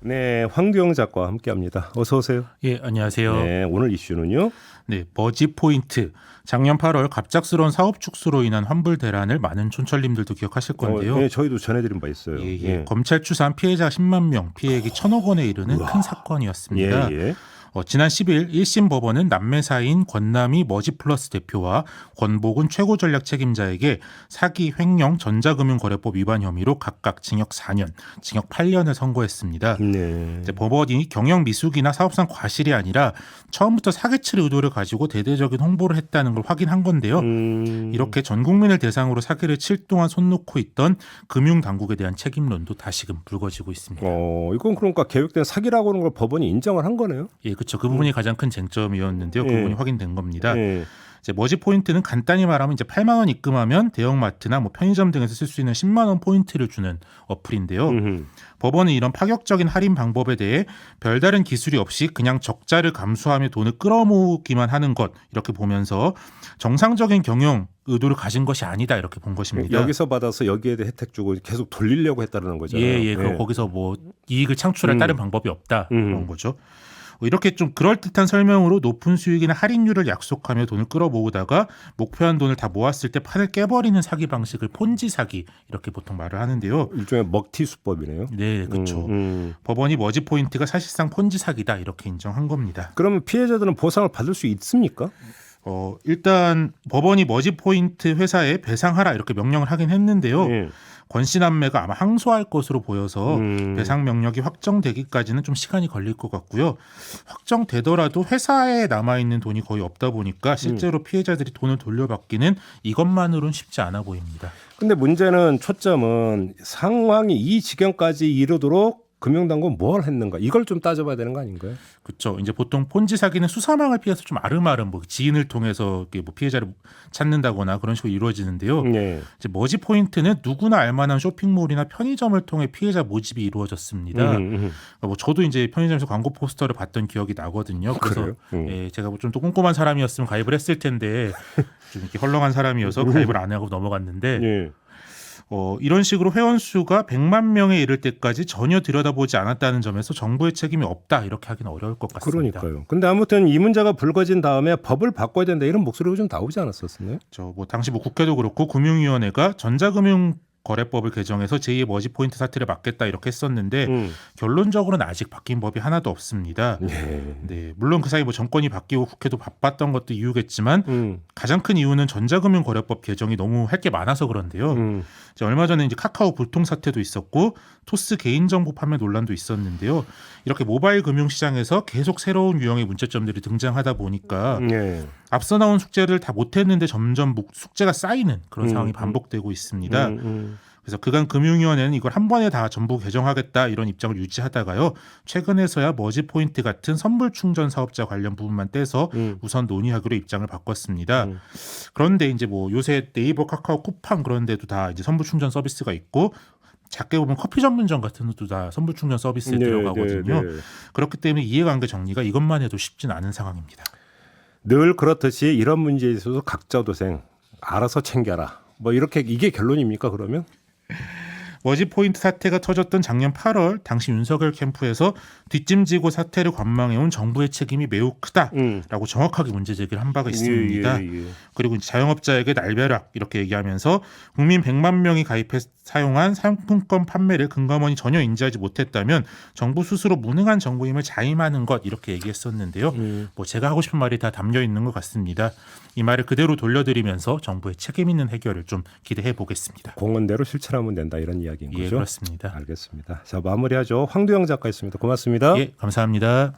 네, 황두영 작가와 함께합니다. 어서 오세요. 예, 안녕하세요. 네, 오늘 이슈는요. 네, 머지 포인트. 작년 8월 갑작스러운 사업 축소로 인한 환불 대란을 많은 촌철님들도 기억하실 건데요. 네, 저희도 전해드린 바 있어요. 예, 예. 검찰 추산 피해자 10만 명, 피해액이 1,000억 원에 이르는 큰 사건이었습니다. 예, 예. 지난 10일 1심 법원은 남매 사이인 권남희 머지플러스 대표와 권복은 최고전략 책임자에게 사기, 횡령, 전자금융거래법 위반 혐의로 각각 징역 4년, 징역 8년을 선고했습니다. 네. 이제 법원이 경영 미숙이나 사업상 과실이 아니라 처음부터 사기칠 의도를 가지고 대대적인 홍보를 했다는 걸 확인한 건데요. 이렇게 전 국민을 대상으로 사기를 칠 동안 손 놓고 있던 금융당국에 대한 책임론도 다시금 불거지고 있습니다. 이건 그러니까 계획된 사기라고 하는 걸 법원이 인정을 한 거네요. 예, 그렇죠. 그 부분이 가장 큰 쟁점이었는데요. 그 부분이 확인된 겁니다. 예. 이제 머지 포인트는 간단히 말하면 이제 8만 원 입금하면 대형마트나 뭐 편의점 등에서 쓸 수 있는 10만 원 포인트를 주는 어플인데요. 법원은 이런 파격적인 할인 방법에 대해 별다른 기술이 없이 그냥 적자를 감수하며 돈을 끌어모으기만 하는 것 이렇게 보면서 정상적인 경영 의도를 가진 것이 아니다 이렇게 본 것입니다. 여기서 받아서 여기에 대해 혜택 주고 계속 돌리려고 했다는 거잖아요. 예. 그럼 거기서 뭐 이익을 창출할 다른 방법이 없다 그런 거죠. 이렇게 좀 그럴듯한 설명으로 높은 수익이나 할인율을 약속하며 돈을 끌어모으다가 목표한 돈을 다 모았을 때 판을 깨버리는 사기 방식을 폰지 사기 이렇게 보통 말을 하는데요. 일종의 먹튀 수법이네요. 네, 그렇죠. 법원이 머지 포인트가 사실상 폰지 사기다 이렇게 인정한 겁니다. 그러면 피해자들은 보상을 받을 수 있습니까? 일단 법원이 머지 포인트 회사에 배상하라 이렇게 명령을 하긴 했는데요. 예. 권씨 남매가 아마 항소할 것으로 보여서 배상 명령이 확정되기까지는 좀 시간이 걸릴 것 같고요. 확정되더라도 회사에 남아있는 돈이 거의 없다 보니까 실제로 피해자들이 돈을 돌려받기는 이것만으로는 쉽지 않아 보입니다. 근데 문제는 초점은 상황이 이 지경까지 이르도록 금융당국은 뭘 했는가 이걸 좀 따져봐야 되는 거 아닌가요? 그렇죠. 이제 보통 폰지 사기는 수사망을 피해서 좀 아름아름 뭐 지인을 통해서 뭐 피해자를 찾는다거나 그런 식으로 이루어지는데요. 네. 이제 머지 포인트는 누구나 알만한 쇼핑몰이나 편의점을 통해 피해자 모집이 이루어졌습니다. 뭐 저도 이제 편의점에서 광고 포스터를 봤던 기억이 나거든요. 그래서 예, 제가 뭐 좀 또 꼼꼼한 사람이었으면 가입을 했을 텐데 좀 이렇게 헐렁한 사람이어서 가입을 안 하고 넘어갔는데. 네. 이런 식으로 회원 수가 100만 명에 이를 때까지 전혀 들여다보지 않았다는 점에서 정부의 책임이 없다 이렇게 하기는 어려울 것 같습니다. 그러니까요. 근데 아무튼 이 문제가 불거진 다음에 법을 바꿔야 된다 이런 목소리가 좀 나오지 않았었나요? 당시 뭐 국회도 그렇고 금융위원회가 전자금융 거래법을 개정해서 제2의 머지 포인트 사태를 막겠다 이렇게 했었는데 결론적으로는 아직 바뀐 법이 하나도 없습니다. 네, 물론 그 사이 뭐 정권이 바뀌고 국회도 바빴던 것도 이유겠지만 가장 큰 이유는 전자금융 거래법 개정이 너무 할 게 많아서 그런데요. 이제 얼마 전에 이제 카카오 불통 사태도 있었고 토스 개인정보 판매 논란도 있었는데요. 이렇게 모바일 금융 시장에서 계속 새로운 유형의 문제점들이 등장하다 보니까 앞서 나온 숙제를 다 못했는데 점점 숙제가 쌓이는 그런 상황이 반복되고 있습니다. 그래서 그간 금융위원회는 이걸 한 번에 다 전부 개정하겠다 이런 입장을 유지하다가요. 최근에서야 머지 포인트 같은 선불 충전 사업자 관련 부분만 떼서 우선 논의하기로 입장을 바꿨습니다. 그런데 이제 뭐 요새 네이버, 카카오, 쿠팡 그런 데도 다 이제 선불 충전 서비스가 있고 작게 보면 커피 전문점 같은 것도 다 선불 충전 서비스에 들어가거든요. 그렇기 때문에 이해관계 정리가 이것만 해도 쉽진 않은 상황입니다. 늘 그렇듯이 이런 문제에 있어서 각자 도생 알아서 챙겨라. 뭐 이렇게 이게 결론입니까 그러면? 머지 포인트 사태가 터졌던 작년 8월 당시 윤석열 캠프에서 뒷짐지고 사태를 관망해온 정부의 책임이 매우 크다라고 정확하게 문제 제기를 한 바가 있습니다. 그리고 자영업자에게 날벼락 이렇게 얘기하면서 국민 100만 명이 가입해 사용한 상품권 판매를 금감원이 전혀 인지하지 못했다면 정부 스스로 무능한 정부임을 자임하는 것 이렇게 얘기했었는데요. 뭐 제가 하고 싶은 말이 다 담겨 있는 것 같습니다. 이 말을 그대로 돌려드리면서 정부의 책임 있는 해결을 좀 기대해 보겠습니다. 공언대로 실천하면 된다 이런 이야기인 거죠? 예, 그렇습니다. 알겠습니다. 자, 마무리하죠. 황두영 작가였습니다. 고맙습니다. 예, 감사합니다.